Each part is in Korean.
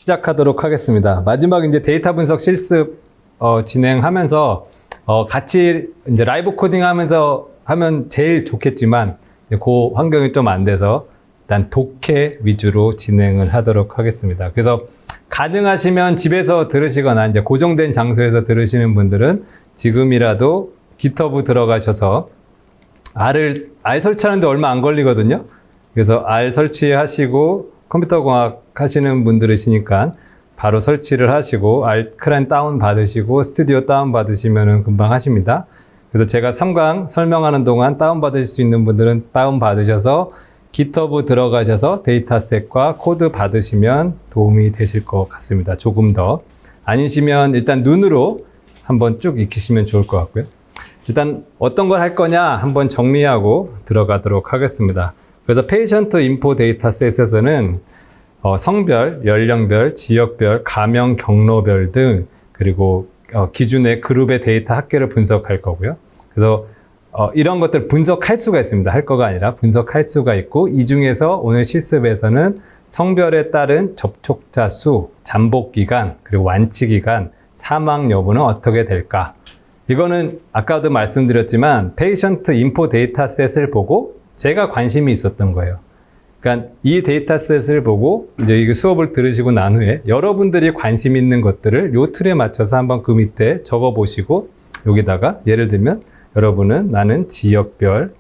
시작하도록 하겠습니다. 마지막 이제 데이터 분석 실습 진행하면서 같이 이제 라이브 코딩 하면서 하면 제일 좋겠지만 그 환경이 좀 안 돼서 일단 독해 위주로 진행을 하도록 하겠습니다. 그래서 가능하시면 집에서 들으시거나 이제 고정된 장소에서 들으시는 분들은 지금이라도 GitHub 들어가셔서 R 설치하는데 얼마 안 걸리거든요. 그래서 R 설치하시고 컴퓨터 공학 하시는 분들이시니까 바로 설치를 하시고 R 클라이언트 다운 받으시고 스튜디오 다운 받으시면 금방 하십니다. 그래서 제가 3강 설명하는 동안 다운 받으실 수 있는 분들은 다운 받으셔서 GitHub 들어가셔서 데이터셋과 코드 받으시면 도움이 되실 것 같습니다. 조금 더. 아니시면 일단 눈으로 한번 쭉 익히시면 좋을 것 같고요. 일단 어떤 걸 할 거냐 한번 정리하고 들어가도록 하겠습니다. 그래서 페이션트 인포 데이터셋에서는 성별, 연령별, 지역별, 가명, 경로별 등 그리고 기준의 그룹의 데이터 합계를 분석할 거고요. 그래서 이런 것들 분석할 수가 있습니다. 할 거가 아니라 분석할 수가 있고 이 중에서 오늘 실습에서는 성별에 따른 접촉자 수, 잠복 기간, 그리고 완치 기간, 사망 여부는 어떻게 될까? 이거는 아까도 말씀드렸지만 페이션트 인포 데이터셋을 보고 제가 관심이 있었던 거예요. 그러니까 이 데이터셋을 보고 이제 이 수업을 들으시고 난 후에 여러분들이 관심 있는 것들을 요 틀에 맞춰서 한번 그 밑에 적어 보시고 여기다가 예를 들면 여러분은 나는 지역별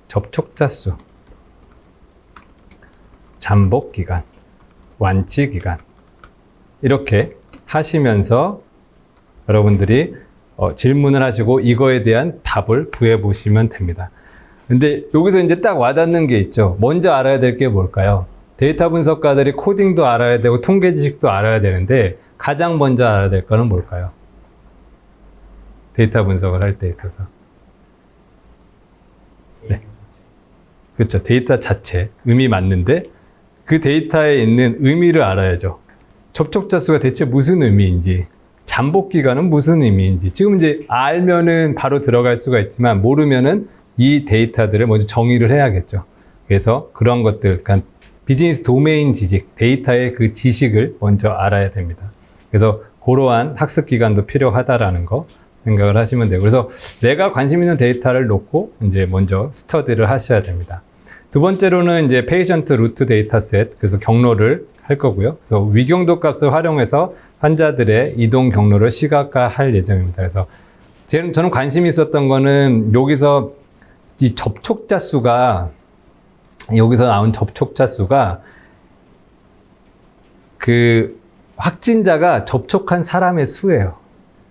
접촉자 수, 잠복 기간, 완치 기간 이렇게 하시면서 여러분들이 질문을 하시고 이거에 대한 답을 구해 보시면 됩니다. 근데 여기서 이제 딱 와닿는 게 있죠. 먼저 알아야 될 게 뭘까요? 데이터 분석가들이 코딩도 알아야 되고 통계 지식도 알아야 되는데 가장 먼저 알아야 될 거는 뭘까요? 데이터 분석을 할 때 있어서. 네. 그렇죠. 데이터 자체, 의미 맞는데 그 데이터에 있는 의미를 알아야죠. 접촉자 수가 대체 무슨 의미인지, 잠복 기간은 무슨 의미인지. 지금 이제 알면은 바로 들어갈 수가 있지만 모르면은 이 데이터들을 먼저 정의를 해야겠죠. 그래서 그런 것들, 그러니까 비즈니스 도메인 지식, 데이터의 그 지식을 먼저 알아야 됩니다. 그래서 그러한 학습 기간도 필요하다라는 거 생각을 하시면 되고, 그래서 내가 관심 있는 데이터를 놓고 이제 먼저 스터디를 하셔야 됩니다. 두 번째로는 이제 페이션트 루트 데이터셋, 그래서 경로를 할 거고요. 그래서 위경도 값을 활용해서 환자들의 이동 경로를 시각화할 예정입니다. 그래서 저는 관심이 있었던 거는 여기서 이 접촉자 수가, 여기서 나온 접촉자 수가 그 확진자가 접촉한 사람의 수예요.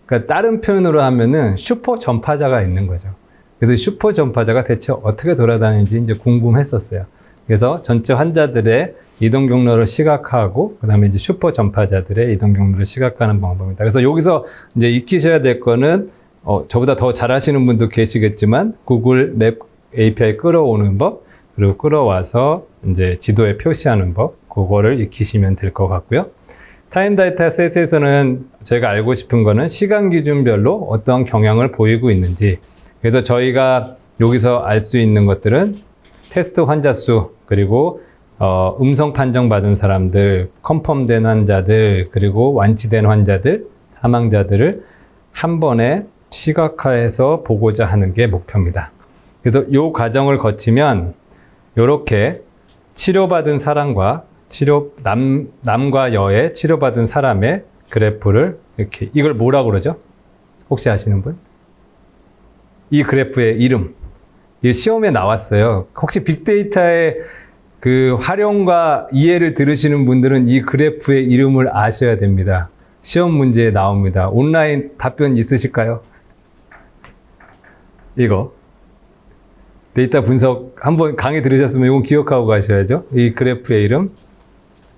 그러니까 다른 표현으로 하면은 슈퍼 전파자가 있는 거죠. 그래서 슈퍼 전파자가 대체 어떻게 돌아다니는지 이제 궁금했었어요. 그래서 전체 환자들의 이동 경로를 시각화하고 그다음에 이제 슈퍼 전파자들의 이동 경로를 시각화하는 방법입니다. 그래서 여기서 이제 익히셔야 될 거는 저보다 더 잘하시는 분도 계시겠지만 구글 맵 API 끌어오는 법, 그리고 끌어와서 이제 지도에 표시하는 법, 그거를 익히시면 될 것 같고요. 타임 데이터셋에서는 저희가 알고 싶은 거는 시간 기준별로 어떤 경향을 보이고 있는지, 그래서 저희가 여기서 알 수 있는 것들은 테스트 환자 수, 그리고 음성 판정 받은 사람들, 컨펌된 환자들, 그리고 완치된 환자들, 사망자들을 한 번에 시각화해서 보고자 하는 게 목표입니다. 그래서 이 과정을 거치면 이렇게 치료받은 사람과 남과 여의 치료받은 사람의 그래프를 이렇게, 이걸 뭐라고 그러죠? 혹시 아시는 분? 이 그래프의 이름. 이 시험에 나왔어요. 혹시 빅데이터의 그 활용과 이해를 들으시는 분들은 이 그래프의 이름을 아셔야 됩니다. 시험 문제에 나옵니다. 온라인 답변 있으실까요? 이거. 데이터 분석 한번 강의 들으셨으면 이건 기억하고 가셔야죠. 이 그래프의 이름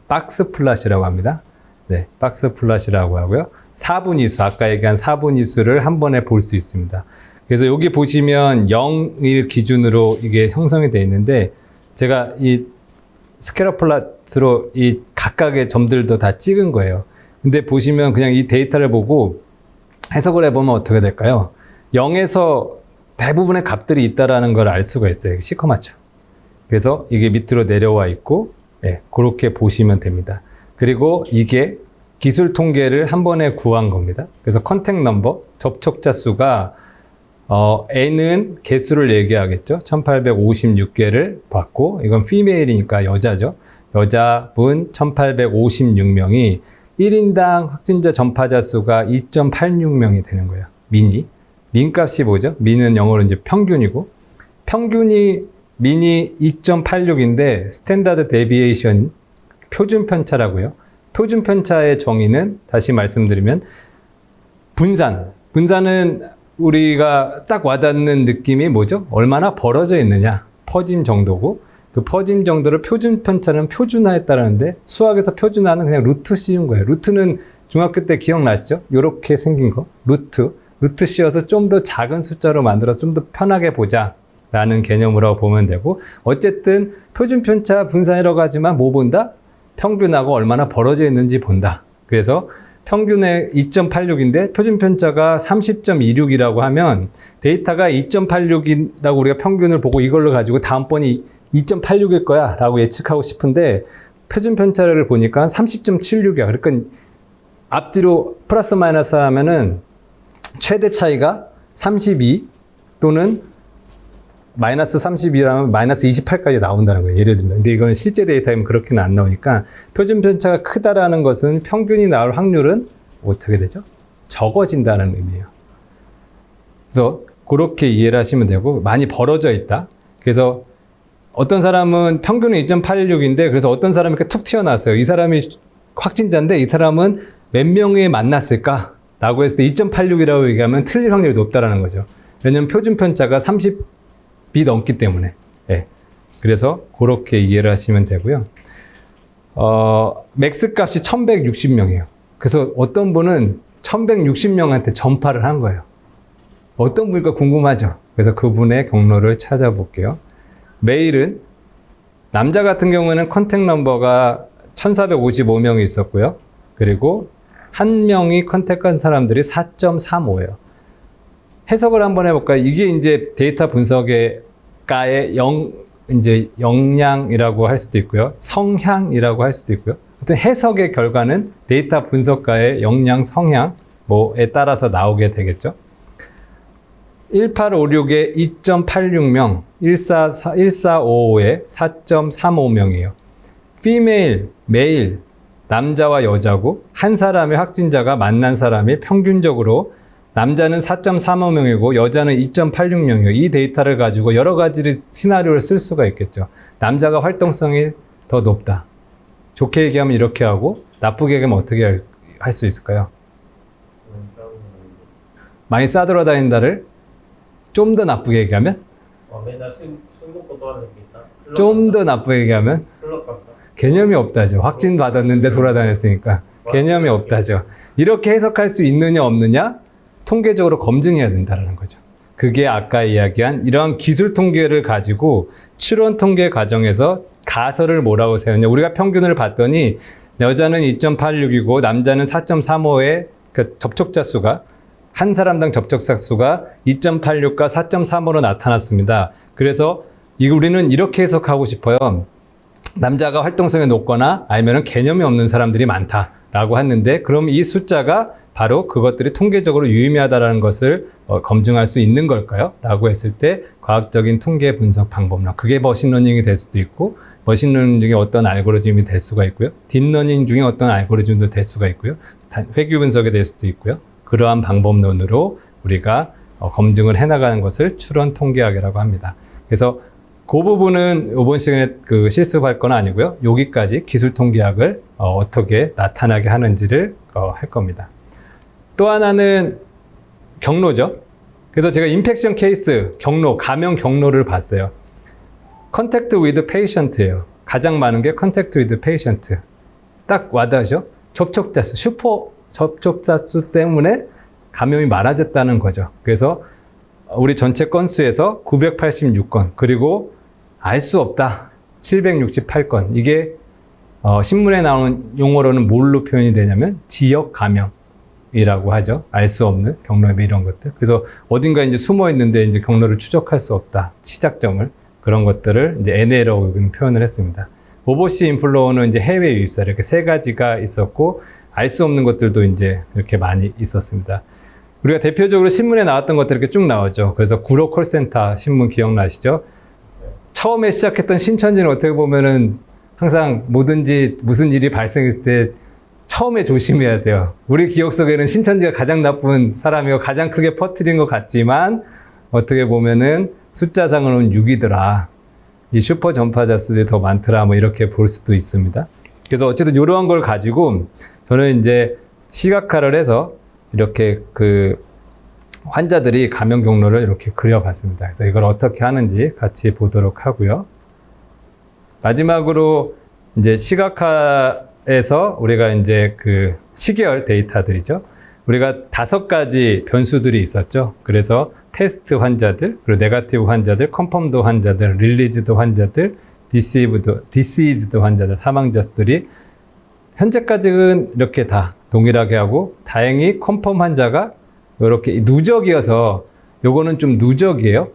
박스 플롯이라고 합니다. 네, 박스 플롯이라고 하고요. 4분위수, 아까 얘기한 4분위수를 한 번에 볼 수 있습니다. 그래서 여기 보시면 0일 기준으로 이게 형성이 되어 있는데 제가 이 스캐러 플롯으로 이 각각의 점들도 다 찍은 거예요. 근데 보시면 그냥 이 데이터를 보고 해석을 해보면 어떻게 될까요? 0에서 대부분의 값들이 있다라는 걸 알 수가 있어요. 시커멓죠. 그래서 이게 밑으로 내려와 있고, 예, 그렇게 보시면 됩니다. 그리고 이게 기술 통계를 한 번에 구한 겁니다. 그래서 컨택 넘버, 접촉자 수가 N은 개수를 얘기하겠죠. 1856개를 받고, 이건 피메일이니까 여자죠. 여자분 1856명이 1인당 확진자 전파자 수가 2.86명이 되는 거예요. 민 값이 뭐죠? 민은 영어로 이제 평균이고, 평균이 민이 2.86인데 스탠다드 데비에이션 표준 편차라고요. 표준 편차의 정의는 다시 말씀드리면 분산은 우리가 딱 와닿는 느낌이 뭐죠? 얼마나 벌어져 있느냐, 퍼짐 정도고, 그 퍼짐 정도를 표준 편차는 표준화했다라는데, 수학에서 표준화는 그냥 루트 씌운 거예요. 루트는 중학교 때 기억나시죠? 이렇게 생긴 거, 루트 씌워서 좀 더 작은 숫자로 만들어서 좀 더 편하게 보자 라는 개념으로 보면 되고, 어쨌든 표준 편차 분산이라고 하지만 뭐 본다? 평균하고 얼마나 벌어져 있는지 본다. 그래서 평균의 2.86인데 표준 편차가 30.26이라고 하면 데이터가 2.86이라고 우리가 평균을 보고 이걸로 가지고 다음번이 2.86일 거야 라고 예측하고 싶은데, 표준 편차를 보니까 30.76이야. 그러니까 앞뒤로 플러스 마이너스 하면은 최대 차이가 32 또는 마이너스 32라면 마이너스 28까지 나온다는 거예요. 예를 들면. 근데 이건 실제 데이터이면 그렇게는 안 나오니까, 표준 편차가 크다라는 것은 평균이 나올 확률은 어떻게 되죠? 적어진다는 의미예요. 그래서 그렇게 이해를 하시면 되고, 많이 벌어져 있다. 그래서 어떤 사람은 평균은 2.86인데 그래서 어떤 사람이 이렇게 툭 튀어나왔어요. 이 사람이 확진자인데 이 사람은 몇 명에 만났을까? 라고 했을 때 2.86이라고 얘기하면 틀릴 확률이 높다라는 거죠. 왜냐면 표준 편차가 30이 넘기 때문에. 네. 그래서 그렇게 이해를 하시면 되고요. 맥스 값이 1160명이에요. 그래서 어떤 분은 1160명한테 전파를 한 거예요. 어떤 분일까 궁금하죠? 그래서 그분의 경로를 찾아볼게요. 메일은 남자 같은 경우에는 컨택 넘버가 1455명이 있었고요. 그리고 한 명이 컨택한 사람들이 4.35예요. 해석을 한번 해볼까요? 이게 이제 데이터 분석의 가의 이제 역량이라고 할 수도 있고요. 성향이라고 할 수도 있고요. 하여튼 해석의 결과는 데이터 분석가의 역량, 성향 뭐에 따라서 나오게 되겠죠. 1856에 2.86명, 1455에 4.35명이에요. female, male, 남자와 여자고, 한 사람의 확진자가 만난 사람이 평균적으로 남자는 4.35명이고 여자는 2.86명이에요. 이 데이터를 가지고 여러 가지 시나리오를 쓸 수가 있겠죠. 남자가 활동성이 더 높다. 좋게 얘기하면 이렇게 하고, 나쁘게 얘기하면 어떻게 할 수 있을까요? 많이 싸돌아다닌다를 좀 더 나쁘게 얘기하면? 맨날 술 먹고 돌아다니는 게 있다? 좀 더 나쁘게 얘기하면? 개념이 없다죠. 확진 받았는데 돌아다녔으니까. 개념이 없다죠. 이렇게 해석할 수 있느냐 없느냐? 통계적으로 검증해야 된다는 거죠. 그게 아까 이야기한 이러한 기술 통계를 가지고 추론 통계 과정에서 가설을 뭐라고 세웠냐. 우리가 평균을 봤더니 여자는 2.86이고 남자는 4.35의 그 접촉자 수가, 한 사람당 접촉자 수가 2.86과 4.35로 나타났습니다. 그래서 우리는 이렇게 해석하고 싶어요. 남자가 활동성이 높거나 아니면 개념이 없는 사람들이 많다라고 했는데, 그럼 이 숫자가 바로 그것들이 통계적으로 유의미하다는 것을 검증할 수 있는 걸까요? 라고 했을 때 과학적인 통계 분석 방법론, 그게 머신러닝이 될 수도 있고, 머신러닝 중에 어떤 알고리즘이 될 수가 있고요. 딥러닝 중에 어떤 알고리즘도 될 수가 있고요. 회귀 분석이 될 수도 있고요. 그러한 방법론으로 우리가 검증을 해나가는 것을 추론 통계학이라고 합니다. 그래서 그 부분은 이번 시간에 실습할 건 아니고요. 여기까지 기술 통계학을 어떻게 나타나게 하는지를 할 겁니다. 또 하나는 경로죠. 그래서 제가 인펙션 케이스 경로, 감염 경로를 봤어요. 컨택트 위드 페이션트예요. 가장 많은 게 컨택트 위드 페이션트. 딱 와닿죠? 접촉자 수, 슈퍼 접촉자 수 때문에 감염이 많아졌다는 거죠. 그래서 우리 전체 건수에서 986건, 그리고 알 수 없다 768건. 이게 신문에 나오는 용어로는 뭘로 표현이 되냐면 지역 감염이라고 하죠. 알 수 없는 경로의 이런 것들. 그래서 어딘가 이제 숨어 있는데 이제 경로를 추적할 수 없다, 시작점을, 그런 것들을 이제 NA라고 표현을 했습니다. 오버시 인플로우는 이제 해외 유입사 이렇게 세 가지가 있었고 알 수 없는 것들도 이제 이렇게 많이 있었습니다. 우리가 대표적으로 신문에 나왔던 것들 이렇게 쭉 나오죠. 그래서 구로 콜센터 신문 기억나시죠? 처음에 시작했던 신천지는 어떻게 보면은 항상 뭐든지 무슨 일이 발생했을 때 처음에 조심해야 돼요. 우리 기억 속에는 신천지가 가장 나쁜 사람이고 가장 크게 퍼뜨린 것 같지만 어떻게 보면은 숫자상으로는 6이더라. 이 슈퍼 전파자 수들이 더 많더라. 뭐 이렇게 볼 수도 있습니다. 그래서 어쨌든 이러한 걸 가지고 저는 이제 시각화를 해서 이렇게 그 환자들이 감염 경로를 이렇게 그려봤습니다. 그래서 이걸 어떻게 하는지 같이 보도록 하고요. 마지막으로 이제 시각화에서 우리가 이제 그 시계열 데이터들이죠. 우리가 5가지 변수들이 있었죠. 그래서 테스트 환자들, 그리고 네거티브 환자들, 컨펌드 환자들, 릴리즈드 환자들, 디시즈드 환자들, 사망자 수들이 현재까지는 이렇게 다 동일하게 하고 다행히 컨펌 환자가 이렇게 누적이어서 요거는 좀 누적이에요.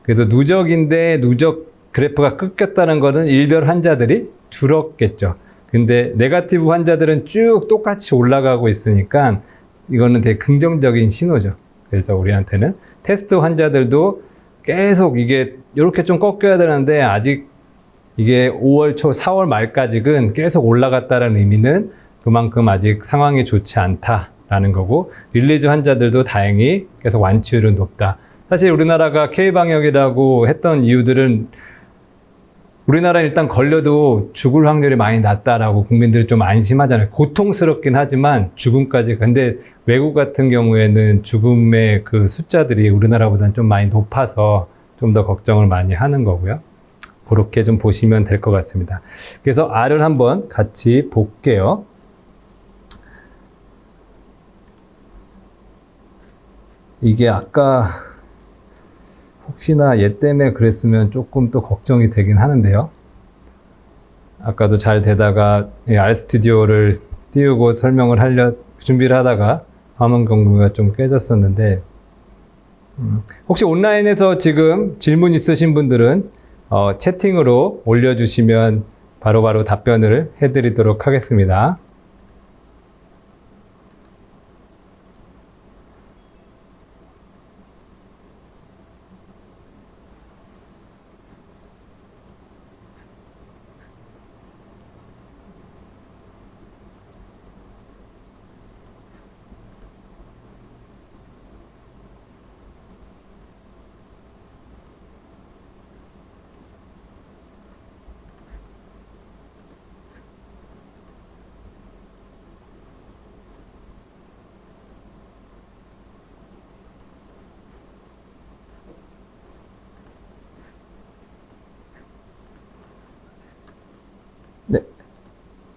그래서 누적인데 누적 그래프가 끊겼다는 거는 일별 환자들이 줄었겠죠. 근데 네거티브 환자들은 쭉 똑같이 올라가고 있으니까 이거는 되게 긍정적인 신호죠. 그래서 우리한테는 테스트 환자들도 계속 이게 이렇게 좀 꺾여야 되는데 아직 이게 5월 초, 4월 말까지는 계속 올라갔다는 의미는 그만큼 아직 상황이 좋지 않다라는 거고 릴리즈 환자들도 다행히 계속 완치율은 높다. 사실 우리나라가 K방역이라고 했던 이유들은 우리나라는 일단 걸려도 죽을 확률이 많이 낮다라고 국민들이 좀 안심하잖아요. 고통스럽긴 하지만 죽음까지. 근데 외국 같은 경우에는 죽음의 그 숫자들이 우리나라보다는 좀 많이 높아서 좀 더 걱정을 많이 하는 거고요. 그렇게 좀 보시면 될 것 같습니다. 그래서 R을 한번 같이 볼게요. 이게 아까 혹시나 얘 때문에 그랬으면 조금 또 걱정이 되긴 하는데요. 아까도 잘 되다가 RStudi오를 띄우고 설명을 준비를 하다가 화면 공유가 좀 깨졌었는데 혹시 온라인에서 지금 질문 있으신 분들은 채팅으로 올려주시면 바로바로 답변을 해드리도록 하겠습니다.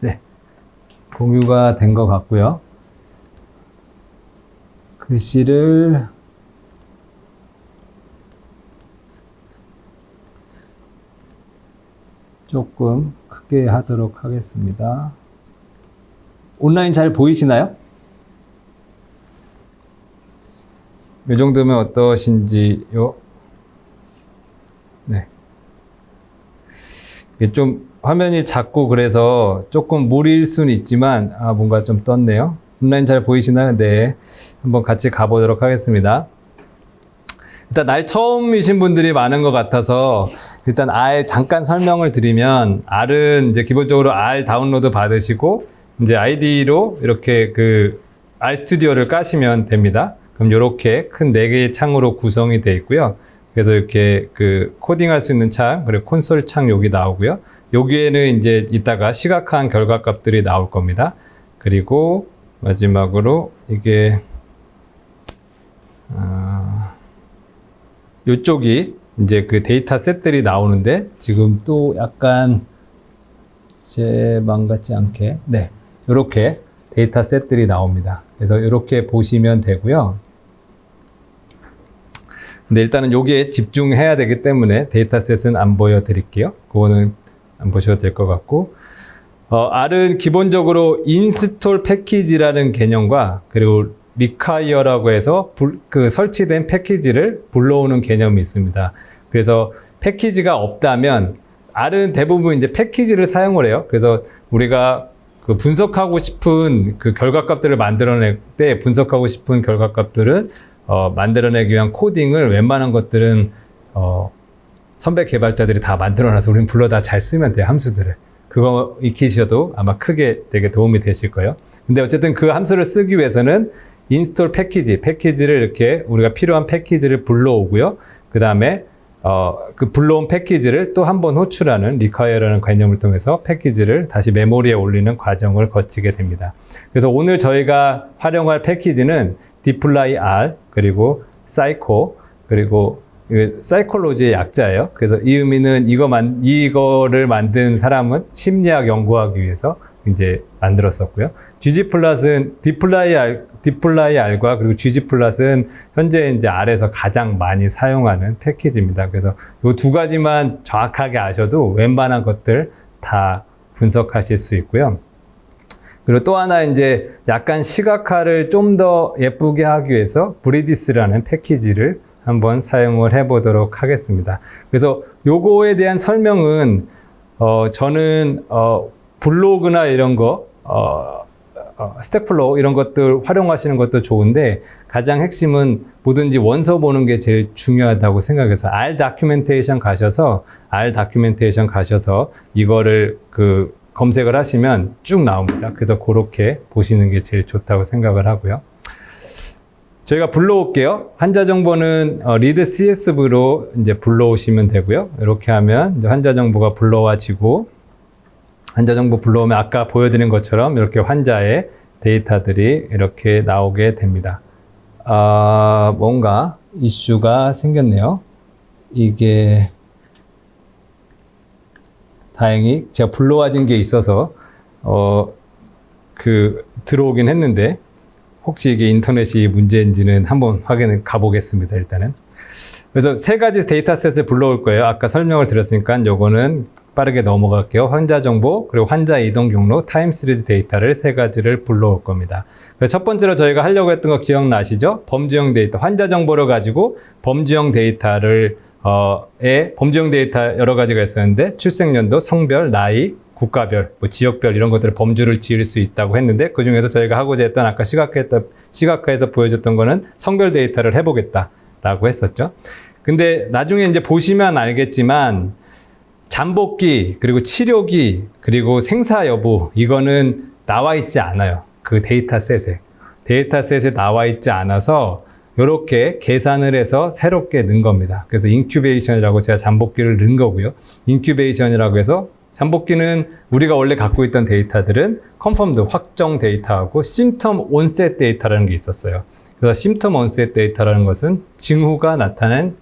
네, 공유가 된 것 같고요. 글씨를 조금 크게 하도록 하겠습니다. 온라인 잘 보이시나요? 이 정도면 어떠신지요? 네. 이게 좀 화면이 작고 그래서 조금 무리일 수는 있지만 뭔가 좀 떴네요. 온라인 잘 보이시나요? 네. 한번 같이 가보도록 하겠습니다. 일단 날 처음이신 분들이 많은 것 같아서 일단 R 잠깐 설명을 드리면 R은 이제 기본적으로 R 다운로드 받으시고 이제 아이디로 이렇게 그 RStudi오를 까시면 됩니다. 그럼 이렇게 큰 4개의 창으로 구성이 되어 있고요. 그래서 이렇게 그 코딩할 수 있는 창, 그리고 콘솔 창 여기 나오고요. 여기에는 이제 이따가 시각화한 결과값들이 나올 겁니다. 그리고 마지막으로 이게 이쪽이 이제 그 데이터 셋들이 나오는데 지금 또 약간 제 맘 같지 않게 네 이렇게 데이터 셋들이 나옵니다. 그래서 이렇게 보시면 되고요. 근데 일단은 여기에 집중해야 되기 때문에 데이터셋은 안 보여드릴게요. 그거는 안 보셔도 될 것 같고 R은 기본적으로 인스톨 패키지라는 개념과 그리고 require라고 해서 그 설치된 패키지를 불러오는 개념이 있습니다. 그래서 패키지가 없다면 R은 대부분 이제 패키지를 사용을 해요. 그래서 우리가 그 분석하고 싶은 그 결과값들을 만들어낼 때 분석하고 싶은 결과값들은 만들어내기 위한 코딩을 웬만한 것들은 선배 개발자들이 다 만들어놔서 우리는 불러 다 잘 쓰면 돼요. 함수들을. 그거 익히셔도 아마 크게 되게 도움이 되실 거예요. 근데 어쨌든 그 함수를 쓰기 위해서는 인스톨 패키지를 이렇게 우리가 필요한 패키지를 불러오고요. 그 다음에 그 불러온 패키지를 또 한 번 호출하는 require라는 개념을 통해서 패키지를 다시 메모리에 올리는 과정을 거치게 됩니다. 그래서 오늘 저희가 활용할 패키지는 deploy R 그리고 psycho 그리고 사이콜로지의 약자예요. 그래서 이 의미는 이거를 만든 사람은 심리학 연구하기 위해서 이제 만들었었고요. ggplus은 deploy R과 그리고 ggplus은 현재 이제 R에서 가장 많이 사용하는 패키지입니다. 그래서 이 두 가지만 정확하게 아셔도 웬만한 것들 다 분석하실 수 있고요. 그리고 또 하나 이제 약간 시각화를 좀 더 예쁘게 하기 위해서 브리디스라는 패키지를 한번 사용을 해보도록 하겠습니다. 그래서 요거에 대한 설명은 저는 블로그나 이런 거 스택플로우 이런 것들 활용하시는 것도 좋은데 가장 핵심은 뭐든지 원서 보는 게 제일 중요하다고 생각해서 R 다큐멘테이션 가셔서 이거를 그 검색을 하시면 쭉 나옵니다. 그래서 그렇게 보시는 게 제일 좋다고 생각을 하고요. 저희가 불러올게요. 환자 정보는 read CSV로 이제 불러오시면 되고요. 이렇게 하면 이제 환자 정보가 불러와지고 환자 정보 불러오면 아까 보여드린 것처럼 이렇게 환자의 데이터들이 이렇게 나오게 됩니다. 뭔가 이슈가 생겼네요. 이게 다행히 제가 불러와진 게 있어서 들어오긴 했는데 혹시 이게 인터넷이 문제인지는 한번 확인을 가보겠습니다. 일단은. 그래서 세 가지 데이터셋을 불러올 거예요. 아까 설명을 드렸으니까 요거는 빠르게 넘어갈게요. 환자 정보, 그리고 환자 이동 경로, 타임 시리즈 데이터를 세 가지를 불러올 겁니다. 그래서 첫 번째로 저희가 하려고 했던 거 기억나시죠? 범주형 데이터, 환자 정보를 가지고 범주형 데이터를 범주형 데이터 여러 가지가 있었는데 출생연도, 성별, 나이, 국가별, 뭐 지역별 이런 것들을 범주를 지을 수 있다고 했는데 그 중에서 저희가 하고자 했던 아까 시각화에서 보여줬던 거는 성별 데이터를 해보겠다라고 했었죠. 근데 나중에 이제 보시면 알겠지만 잠복기 그리고 치료기 그리고 생사 여부 이거는 나와 있지 않아요. 그 데이터셋에 나와 있지 않아서 이렇게 계산을 해서 새롭게 넣은 겁니다. 그래서 인큐베이션이라고 제가 잠복기를 넣은 거고요. 인큐베이션이라고 해서 잠복기는 우리가 원래 갖고 있던 데이터들은 컨펌드 확정 데이터하고 심텀 온셋 데이터라는 게 있었어요. 그래서 심텀 온셋 데이터라는 것은 징후가 나타난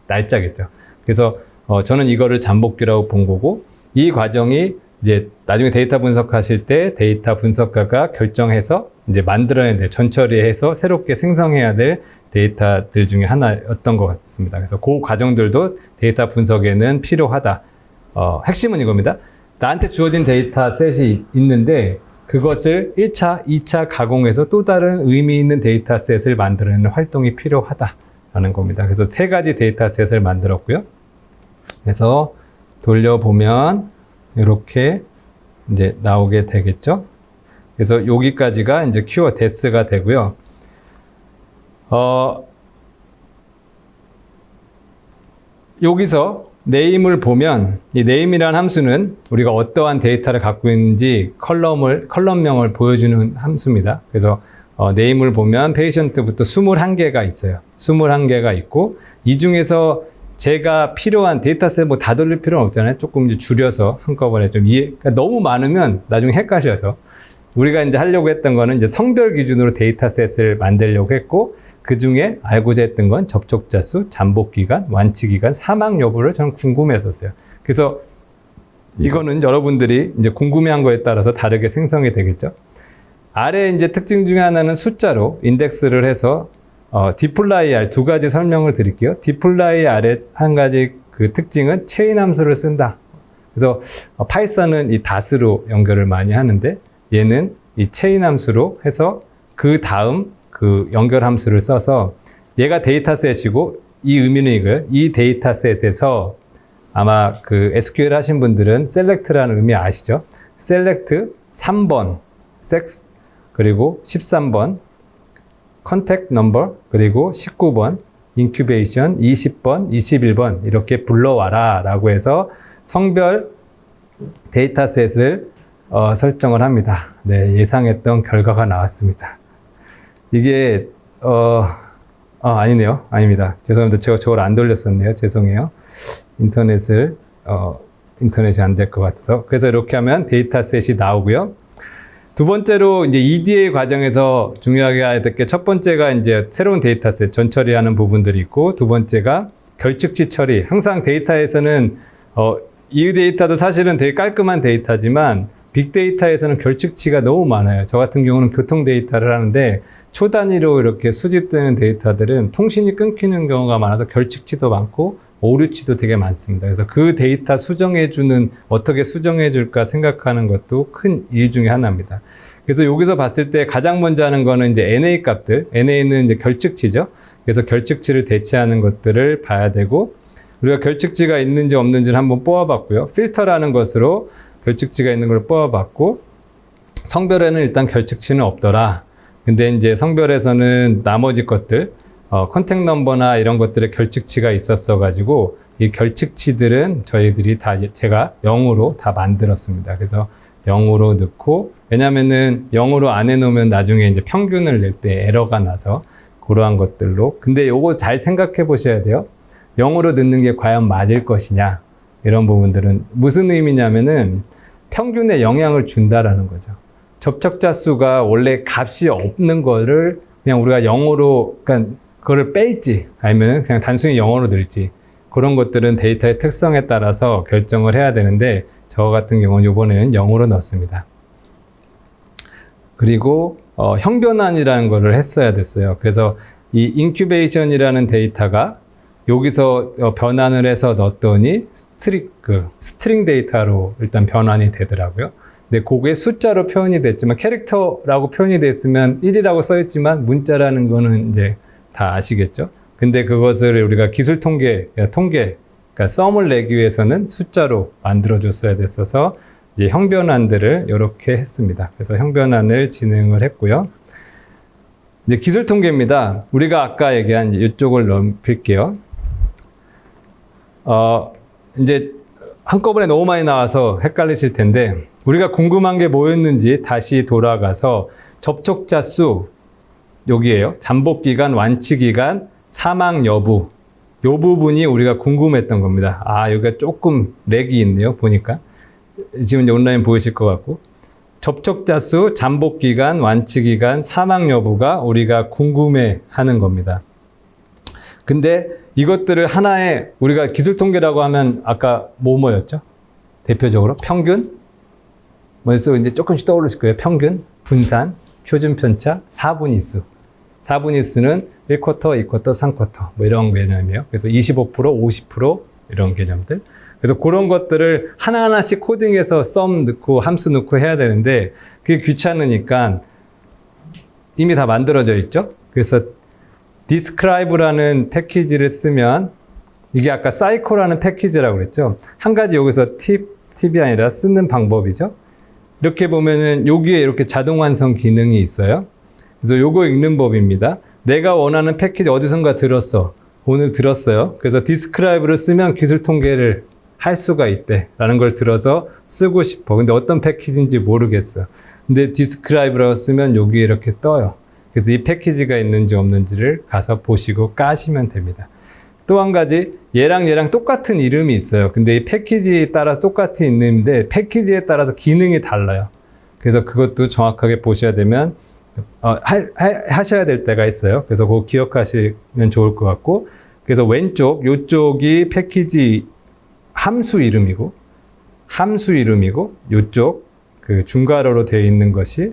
날짜겠죠. 그래서 저는 이거를 잠복기라고 본 거고 이 과정이 이제 나중에 데이터 분석하실 때 데이터 분석가가 결정해서 이제 만들어내야 전처리해서 새롭게 생성해야 될 데이터들 중에 하나였던 것 같습니다. 그래서 그 과정들도 데이터 분석에는 필요하다. 핵심은 이겁니다. 나한테 주어진 데이터셋이 있는데 그것을 1차, 2차 가공해서 또 다른 의미 있는 데이터셋을 만들어내는 활동이 필요하다라는 겁니다. 그래서 세 가지 데이터셋을 만들었고요. 그래서 돌려보면 이렇게 이제 나오게 되겠죠. 그래서 여기까지가 이제 큐어 데스가 되고요. 여기서 네임을 보면 이 네임이라는 함수는 우리가 어떠한 데이터를 갖고 있는지 컬럼명을 보여주는 함수입니다. 그래서 네임을 보면 페이션트부터 21개가 있어요. 21개가 있고 이 중에서 제가 필요한 데이터셋 뭐 다 돌릴 필요는 없잖아요. 조금 이제 줄여서 한꺼번에 좀 그러니까 너무 많으면 나중에 헷갈려서 우리가 이제 하려고 했던 거는 이제 성별 기준으로 데이터셋을 만들려고 했고 그 중에 알고자 했던 건 접촉자 수, 잠복 기간, 완치 기간, 사망 여부를 저는 궁금했었어요. 그래서 이거는 여러분들이 이제 궁금해한 거에 따라서 다르게 생성이 되겠죠. 아래 이제 특징 중에 하나는 숫자로 인덱스를 해서 deploy R 두 가지 설명을 드릴게요. deploy R의 한 가지 그 특징은 체인 함수를 쓴다. 그래서 파이썬은 이 닷으로 연결을 많이 하는데 얘는 이 체인 함수로 해서 그 다음 그 연결 함수를 써서 얘가 데이터셋이고 이 의미는 이거예요. 이 데이터셋에서 아마 그 SQL 하신 분들은 select라는 의미 아시죠? select 3번, sex, 그리고 13번, contact number, 그리고 19번, incubation 20번, 21번 이렇게 불러와라 라고 해서 성별 데이터셋을 설정을 합니다. 네, 예상했던 결과가 나왔습니다. 이게 아니네요. 아닙니다. 죄송합니다. 제가 저걸 안 돌렸었네요. 죄송해요. 인터넷이 안 될 것 같아서. 그래서 이렇게 하면 데이터셋이 나오고요. 두 번째로 이제 EDA 과정에서 중요하게 해야 될 게 첫 번째가 이제 새로운 데이터셋 전 처리하는 부분들이 있고, 두 번째가 결측치 처리. 항상 데이터에서는 이 데이터도 사실은 되게 깔끔한 데이터지만 빅데이터에서는 결측치가 너무 많아요. 저 같은 경우는 교통 데이터를 하는데 초 단위로 이렇게 수집되는 데이터들은 통신이 끊기는 경우가 많아서 결측치도 많고 오류치도 되게 많습니다. 그래서 그 데이터 어떻게 수정해 줄까 생각하는 것도 큰 일 중에 하나입니다. 그래서 여기서 봤을 때 가장 먼저 하는 거는 이제 NA 값들, NA는 이제 결측치죠. 그래서 결측치를 대체하는 것들을 봐야 되고, 우리가 결측치가 있는지 없는지를 한번 뽑아봤고요. 필터라는 것으로 결측치가 있는 걸 뽑아봤고, 성별에는 일단 결측치는 없더라. 근데 이제 성별에서는 나머지 것들, 컨택 넘버나 이런 것들의 결측치가 있었어 가지고 이 결측치들은 저희들이 다 제가 0으로 다 만들었습니다. 그래서 0으로 넣고, 왜냐면은 0으로 안 해놓으면 나중에 이제 평균을 낼 때 에러가 나서 그러한 것들로. 근데 요거 잘 생각해 보셔야 돼요. 0으로 넣는 게 과연 맞을 것이냐, 이런 부분들은 무슨 의미냐면은 평균에 영향을 준다라는 거죠. 접촉자 수가 원래 값이 없는 거를 그냥 우리가 0으로, 그러니까 그거를 뺄지 아니면 그냥 단순히 0으로 넣을지, 그런 것들은 데이터의 특성에 따라서 결정을 해야 되는데 저 같은 경우는 이번에는 0으로 넣었습니다. 그리고 형변환이라는 거를 했어야 됐어요. 그래서 이 인큐베이션이라는 데이터가 여기서 변환을 해서 넣었더니 스트링 데이터로 일단 변환이 되더라고요. 근데 그게 숫자로 표현이 됐지만, 캐릭터라고 표현이 됐으면 1이라고 써있지만 문자라는 거는 이제 다 아시겠죠? 근데 그것을 우리가 기술 그러니까 썸을 내기 위해서는 숫자로 만들어줬어야 됐어서 이제 형변환들을 이렇게 했습니다. 그래서 형변환을 진행을 했고요. 이제 기술 통계입니다. 우리가 아까 얘기한 이쪽을 넘길게요. 이제 한꺼번에 너무 많이 나와서 헷갈리실 텐데, 우리가 궁금한 게 뭐였는지 다시 돌아가서 접촉자 수, 여기에요. 잠복 기간, 완치 기간, 사망 여부, 이 부분이 우리가 궁금했던 겁니다. 여기가 조금 렉이 있네요. 보니까 지금 이제 온라인 보이실 것 같고, 접촉자 수, 잠복 기간, 완치 기간, 사망 여부가 우리가 궁금해하는 겁니다. 근데 이것들을 하나의, 우리가 기술 통계라고 하면 아까 뭐였죠? 대표적으로 평균, 먼저 이제 조금씩 떠오르실 거예요. 평균, 분산, 표준 편차, 4분위수. 4분위수는 1쿼터, 2쿼터, 3쿼터 뭐 이런 개념이에요. 그래서 25%, 50% 이런 개념들. 그래서 그런 것들을 하나하나씩 코딩해서 썸 넣고 함수 넣고 해야 되는데 그게 귀찮으니까 이미 다 만들어져 있죠. 그래서 describe라는 패키지를 쓰면, 이게 아까 cycle라는 패키지라고 그랬죠. 한 가지 여기서 팁이 아니라 쓰는 방법이죠. 이렇게 보면은 여기에 이렇게 자동 완성 기능이 있어요. 그래서 요거 읽는 법입니다. 내가 원하는 패키지 어디선가 오늘 들었어요. 그래서 describe를 쓰면 기술 통계를 할 수가 있대 라는 걸 들어서 쓰고 싶어. 근데 어떤 패키지인지 모르겠어. 근데 describe라고 쓰면 여기에 이렇게 떠요. 그래서 이 패키지가 있는지 없는지를 가서 보시고 까시면 됩니다. 또 한 가지, 얘랑 똑같은 이름이 있어요. 근데 이 패키지에 따라 똑같은 이름인데 패키지에 따라서 기능이 달라요. 그래서 그것도 정확하게 보셔야 되면 하셔야 될 때가 있어요. 그래서 그거 기억하시면 좋을 것 같고, 그래서 왼쪽 요쪽이 패키지 함수 이름이고 요쪽 그 중괄호로 되어 있는 것이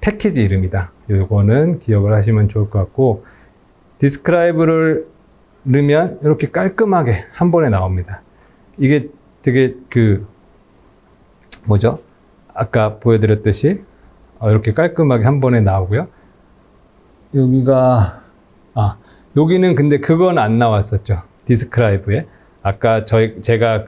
패키지 이름이다. 요거는 기억을 하시면 좋을 것 같고, describe를 넣으면 이렇게 깔끔하게 한 번에 나옵니다. 이게 되게 아까 보여드렸듯이 이렇게 깔끔하게 한 번에 나오고요. 여기는 근데 그건 안 나왔었죠. 디스크라이브에. 아까 제가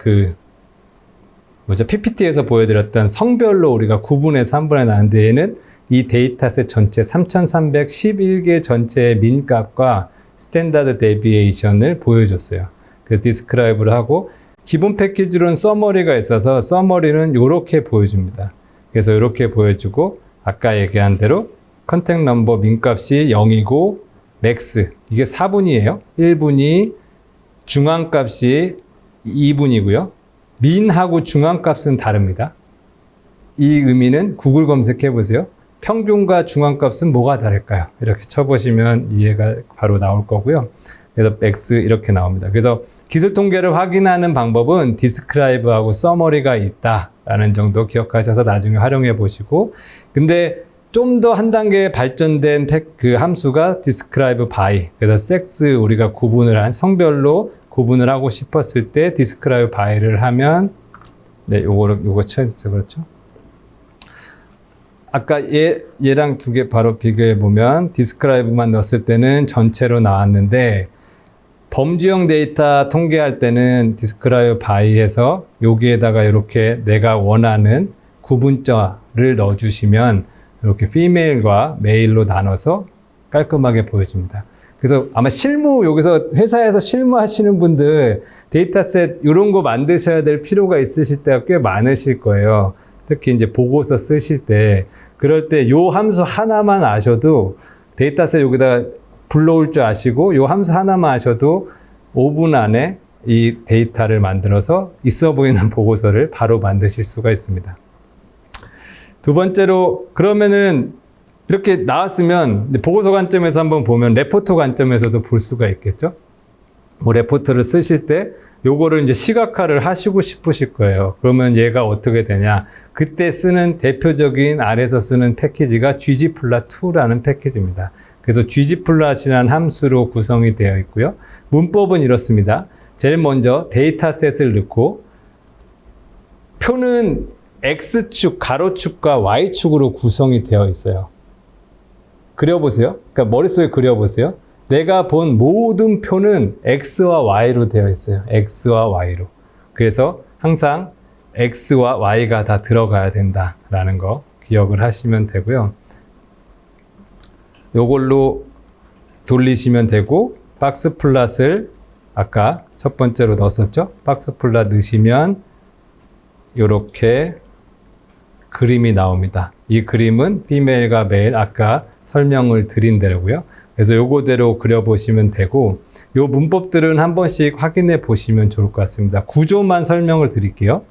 PPT에서 보여드렸던 성별로 우리가 구분해서 한 번에 나는데 얘는 이 데이터셋 전체 3311개 전체의 민값과 스탠다드 데비에이션을 보여줬어요. 그래서 디스크라이브를 하고 기본 패키지로는 서머리가 있어서 서머리는 이렇게 보여줍니다. 그래서 이렇게 보여주고 아까 얘기한 대로 컨택 넘버 민값이 0이고 맥스 이게 4분이에요. 1분이 중앙값이 2분이고요. 민하고 중앙값은 다릅니다. 이 의미는 구글 검색해 보세요. 평균과 중앙값은 뭐가 다를까요? 이렇게 쳐보시면 이해가 바로 나올 거고요. 그래서 맥스 이렇게 나옵니다. 그래서 기술 통계를 확인하는 방법은 디스크라이브하고 서머리가 있다라는 정도 기억하셔서 나중에 활용해 보시고, 근데 좀 더 한 단계 발전된 그 함수가 describe by. 그래서 섹스 우리가 구분을 한 성별로 구분을 하고 싶었을 때 describe by를 하면 네, 요거 쳐서 그렇죠. 아까 얘랑 두 개 바로 비교해 보면 describe만 넣었을 때는 전체로 나왔는데 범주형 데이터 통계할 때는 describe by에서 여기에다가 이렇게 내가 원하는 구분자를 넣어주시면 이렇게 female과 male로 나눠서 깔끔하게 보여줍니다. 그래서 아마 여기서 회사에서 실무 하시는 분들 데이터셋 이런 거 만드셔야 될 필요가 있으실 때가 꽤 많으실 거예요. 특히 이제 보고서 쓰실 때 그럴 때 요 함수 하나만 아셔도 데이터셋 여기다 불러올 줄 아시고 요 함수 하나만 아셔도 5분 안에 이 데이터를 만들어서 있어 보이는 보고서를 바로 만드실 수가 있습니다. 두 번째로 그러면은 이렇게 나왔으면 보고서 관점에서 한번 보면 레포트 관점에서도 볼 수가 있겠죠. 뭐 레포트를 쓰실 때 요거를 이제 시각화를 하시고 싶으실 거예요. 그러면 얘가 어떻게 되냐? 그때 쓰는 대표적인 아래에서 쓰는 패키지가 ggplot2라는 패키지입니다. 그래서 ggplot이라는 함수로 구성이 되어 있고요. 문법은 이렇습니다. 제일 먼저 데이터셋을 넣고 표는 X축, 가로축과 Y축으로 구성이 되어 있어요. 그려보세요. 그러니까 머릿속에 그려보세요. 내가 본 모든 표는 X와 Y로 되어 있어요. X와 Y로. 그래서 항상 X와 Y가 다 들어가야 된다라는 거 기억을 하시면 되고요. 요걸로 돌리시면 되고 박스 플랫을 아까 첫 번째로 넣었었죠. 박스 플랫 넣으시면 이렇게 그림이 나옵니다. 이 그림은 female과 male 아까 설명을 드린 대로고요. 그래서 요거대로 그려보시면 되고 요 문법들은 한 번씩 확인해 보시면 좋을 것 같습니다. 구조만 설명을 드릴게요.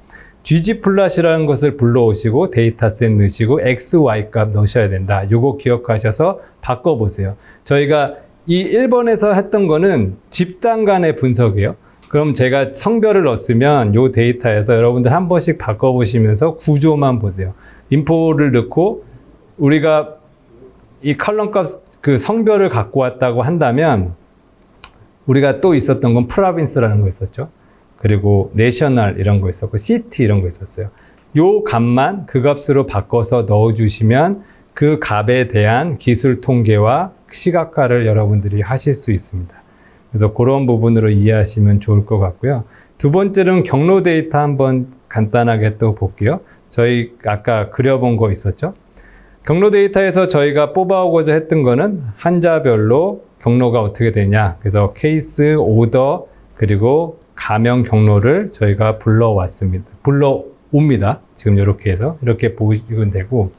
ggplot이라는 것을 불러오시고 데이터셋 넣으시고 x, y 값 넣으셔야 된다. 요거 기억하셔서 바꿔보세요. 저희가 이 1번에서 했던 거는 집단 간의 분석이에요. 그럼 제가 성별을 넣었으면 요 데이터에서 여러분들 한 번씩 바꿔보시면서 구조만 보세요. 인포를 넣고 우리가 이 컬럼 값 그 성별을 갖고 왔다고 한다면 우리가 또 있었던 건 프로빈스라는 거 있었죠. 그리고 내셔널 이런 거 있었고 시티 이런 거 있었어요. 요 값만 그 값으로 바꿔서 넣어주시면 그 값에 대한 기술 통계와 시각화를 여러분들이 하실 수 있습니다. 그래서 그런 부분으로 이해하시면 좋을 것 같고요. 두 번째는 경로 데이터 한번 간단하게 또 볼게요. 저희 아까 그려본 거 있었죠. 경로 데이터에서 저희가 뽑아오고자 했던 거는 한자별로 경로가 어떻게 되냐. 그래서 케이스, 오더, 그리고 가명 경로를 저희가 불러옵니다. 지금 이렇게 해서 이렇게 보시면 되고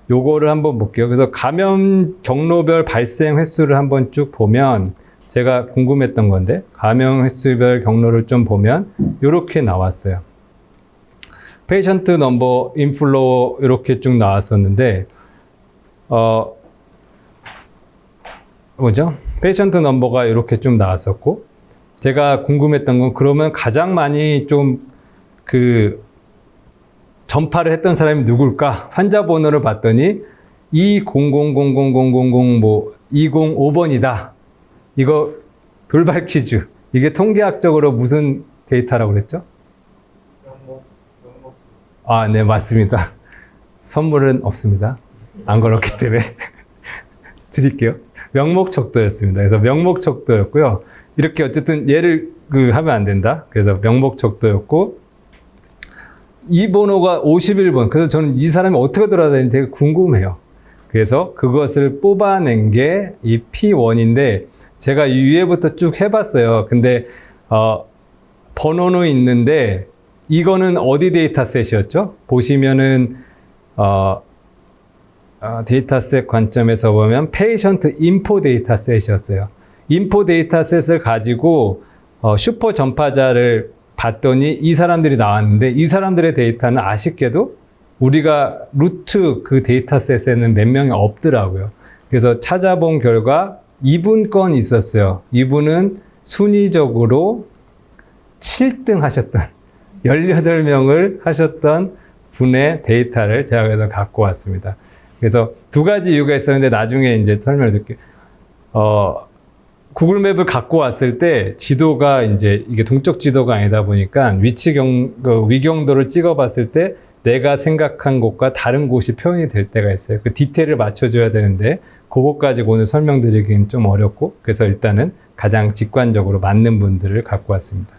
요거를 한번 볼게요. 그래서 가명 경로별 발생 횟수를 한번 쭉 보면 제가 궁금했던 건데 가명 횟수별 경로를 좀 보면 이렇게 나왔어요. 페이션트 넘버 인플로우 이렇게 쭉 나왔었는데 페이션트 넘버가 이렇게 좀 나왔었고 제가 궁금했던 건 그러면 가장 많이 좀 전파를 했던 사람이 누굴까? 환자 번호를 봤더니 2000000 뭐 205번이다. 이거 돌발 퀴즈. 이게 통계학적으로 무슨 데이터라고 그랬죠? 명목. 아, 네, 맞습니다. 선물은 없습니다. 안 걸었기 때문에 드릴게요. 명목 척도였습니다. 그래서 명목 척도였고요. 이렇게 어쨌든 얘를 하면 안 된다. 그래서 명목적도였고, 이 번호가 51번. 그래서 저는 이 사람이 어떻게 돌아다니는지 되게 궁금해요. 그래서 그것을 뽑아낸 게 이 P1인데, 제가 이 위에부터 쭉 해봤어요. 근데, 번호는 있는데, 이거는 어디 데이터셋이었죠? 보시면은, 데이터셋 관점에서 보면 페이션트 인포 데이터셋이었어요. 인포 데이터셋을 가지고 슈퍼 전파자를 봤더니 이 사람들이 나왔는데 이 사람들의 데이터는 아쉽게도 우리가 루트 그 데이터셋에는 몇 명이 없더라고요. 그래서 찾아본 결과 이분 건 있었어요. 이분은 순위적으로 7등 하셨던 18명을 하셨던 분의 데이터를 제가 그래서 갖고 왔습니다. 그래서 두 가지 이유가 있었는데 나중에 이제 설명을 드릴게요. 구글 맵을 갖고 왔을 때 지도가 이제 이게 동쪽 지도가 아니다 보니까 위경도를 찍어 봤을 때 내가 생각한 곳과 다른 곳이 표현이 될 때가 있어요. 그 디테일을 맞춰줘야 되는데 그것까지 오늘 설명드리기는 좀 어렵고 그래서 일단은 가장 직관적으로 맞는 분들을 갖고 왔습니다.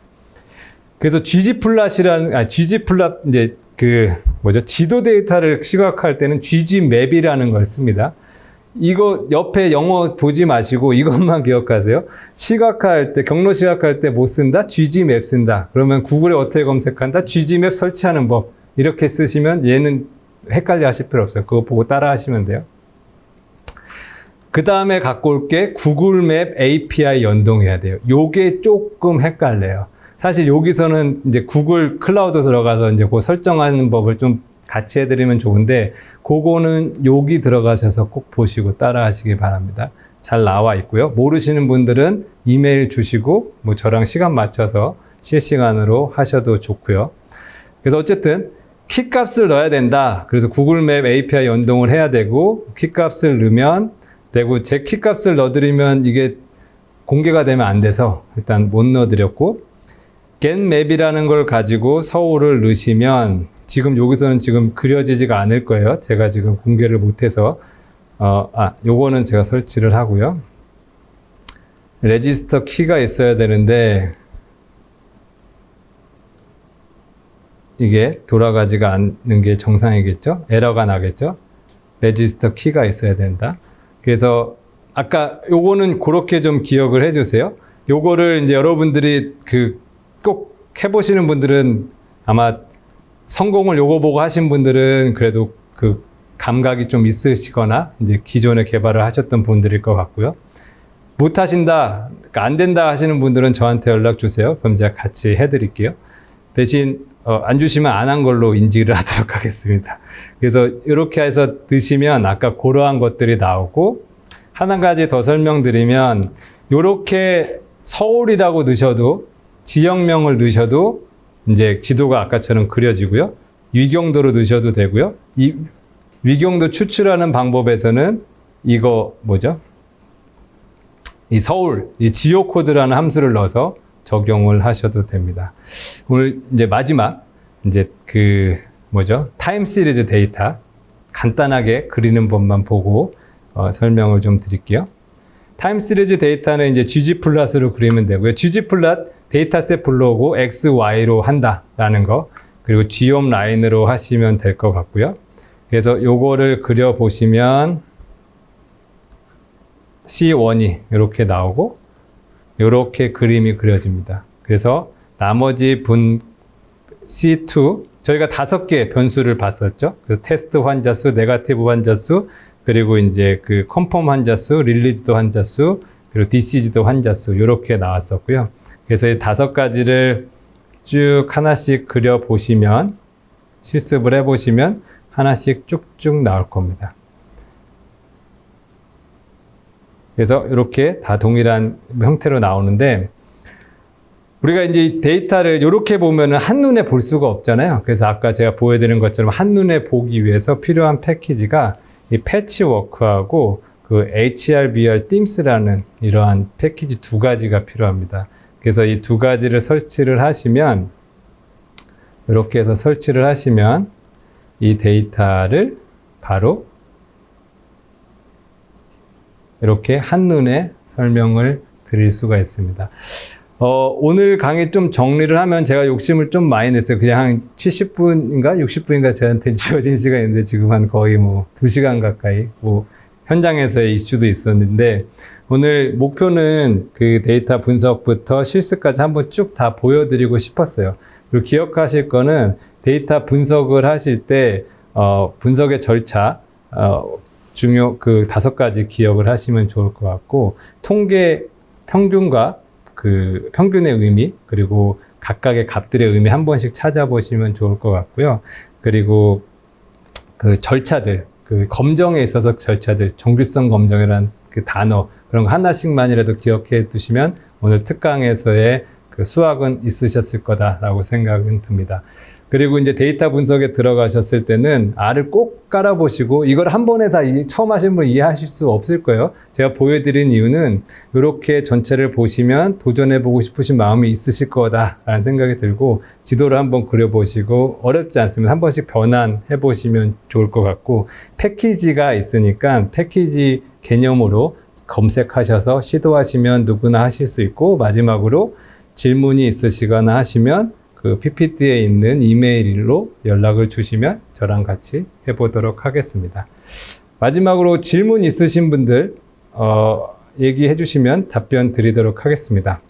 그래서 ggplot이라는 이제 지도 데이터를 시각화할 때는 ggmap이라는 걸 씁니다. 이거 옆에 영어 보지 마시고 이것만 기억하세요. 시각화할 때, 경로 시각화할 때 뭐 쓴다? ggmap 쓴다. 그러면 구글에 어떻게 검색한다? ggmap 설치하는 법. 이렇게 쓰시면 얘는 헷갈려 하실 필요 없어요. 그거 보고 따라 하시면 돼요. 그 다음에 갖고 올 게 구글맵 API 연동해야 돼요. 요게 조금 헷갈려요. 사실 여기서는 이제 구글 클라우드 들어가서 이제 그 설정하는 법을 좀 같이 해드리면 좋은데, 그거는 여기 들어가셔서 꼭 보시고 따라 하시기 바랍니다. 잘 나와 있고요. 모르시는 분들은 이메일 주시고, 뭐 저랑 시간 맞춰서 실시간으로 하셔도 좋고요. 그래서 어쨌든, 키값을 넣어야 된다. 그래서 구글맵 API 연동을 해야 되고, 키값을 넣으면 되고, 제 키값을 넣어드리면 이게 공개가 되면 안 돼서 일단 못 넣어드렸고, getmap이라는 걸 가지고 서울을 넣으시면 지금 여기서는 지금 그려지지가 않을 거예요. 제가 지금 공개를 못해서 요거는 제가 설치를 하고요. 레지스터 키가 있어야 되는데 이게 돌아가지가 않는 게 정상이겠죠? 에러가 나겠죠? 레지스터 키가 있어야 된다. 그래서 아까 요거는 그렇게 좀 기억을 해주세요. 요거를 이제 여러분들이 꼭 해보시는 분들은 아마 성공을 요거 보고 하신 분들은 그래도 그 감각이 좀 있으시거나 이제 기존에 개발을 하셨던 분들일 것 같고요. 못 하신다, 그러니까 안 된다 하시는 분들은 저한테 연락 주세요. 그럼 제가 같이 해드릴게요. 대신 안 주시면 안 한 걸로 인지를 하도록 하겠습니다. 그래서 이렇게 해서 넣으시면 아까 그러한 것들이 나오고, 한 가지 더 설명드리면 이렇게 서울이라고 넣으셔도 지역명을 넣으셔도 이제 지도가 아까처럼 그려지고요. 위경도로 넣으셔도 되고요. 이 위경도 추출하는 방법에서는 이거 뭐죠? 이 서울, 이 지오코드라는 함수를 넣어서 적용을 하셔도 됩니다. 오늘 이제 마지막 이제 타임 시리즈 데이터 간단하게 그리는 법만 보고 설명을 좀 드릴게요. 타임 시리즈 데이터는 이제 ggplot으로 그리면 되고요. ggplot 데이터셋 불러오고 x, y로 한다라는 거, 그리고 geom 라인으로 하시면 될 것 같고요. 그래서 요거를 그려 보시면 C1이 이렇게 나오고 이렇게 그림이 그려집니다. 그래서 나머지 분 C2, 저희가 5개 변수를 봤었죠. 그래서 테스트 환자수, 네거티브 환자수, 그리고 이제 컨펌 환자수, 릴리즈드 환자수, 그리고 디시즈드 환자수 이렇게 나왔었고요. 그래서 이 5가지를 쭉 하나씩 그려 보시면, 실습을 해 보시면 하나씩 쭉쭉 나올 겁니다. 그래서 이렇게 다 동일한 형태로 나오는데, 우리가 이제 데이터를 이렇게 보면은 한눈에 볼 수가 없잖아요. 그래서 아까 제가 보여드린 것처럼 한눈에 보기 위해서 필요한 패키지가 이 패치워크하고 HRBR Themes라는 이러한 패키지 2가지가 필요합니다. 그래서 이 2가지를 설치를 하시면, 이렇게 해서 설치를 하시면 이 데이터를 바로 이렇게 한눈에 설명을 드릴 수가 있습니다. 오늘 강의 좀 정리를 하면 제가 욕심을 좀 많이 냈어요. 그냥 한 70분인가 60분인가 저한테 주어진 시간인데 지금 한 거의 뭐 2시간 가까이 뭐 현장에서의 이슈도 있었는데 오늘 목표는 그 데이터 분석부터 실습까지 한번 쭉 다 보여드리고 싶었어요. 그리고 기억하실 거는 데이터 분석을 하실 때 분석의 절차 중요 그 5가지 기억을 하시면 좋을 것 같고 통계 평균과 그 평균의 의미 그리고 각각의 값들의 의미 한 번씩 찾아보시면 좋을 것 같고요. 그리고 그 절차들 그 검정에 있어서 절차들 정규성 검정이라는 그 단어 그런 거 하나씩만이라도 기억해 두시면 오늘 특강에서의 그 수학은 있으셨을 거다라고 생각은 듭니다. 그리고 이제 데이터 분석에 들어가셨을 때는 R을 꼭 깔아보시고 이걸 한 번에 다 처음 하신 분 이해하실 수 없을 거예요. 제가 보여드린 이유는 이렇게 전체를 보시면 도전해보고 싶으신 마음이 있으실 거다라는 생각이 들고 지도를 한번 그려보시고 어렵지 않으면 한 번씩 변환해보시면 좋을 것 같고 패키지가 있으니까 패키지 개념으로 검색하셔서 시도하시면 누구나 하실 수 있고 마지막으로 질문이 있으시거나 하시면 그 PPT에 있는 이메일로 연락을 주시면 저랑 같이 해보도록 하겠습니다. 마지막으로 질문 있으신 분들 얘기해 주시면 답변 드리도록 하겠습니다.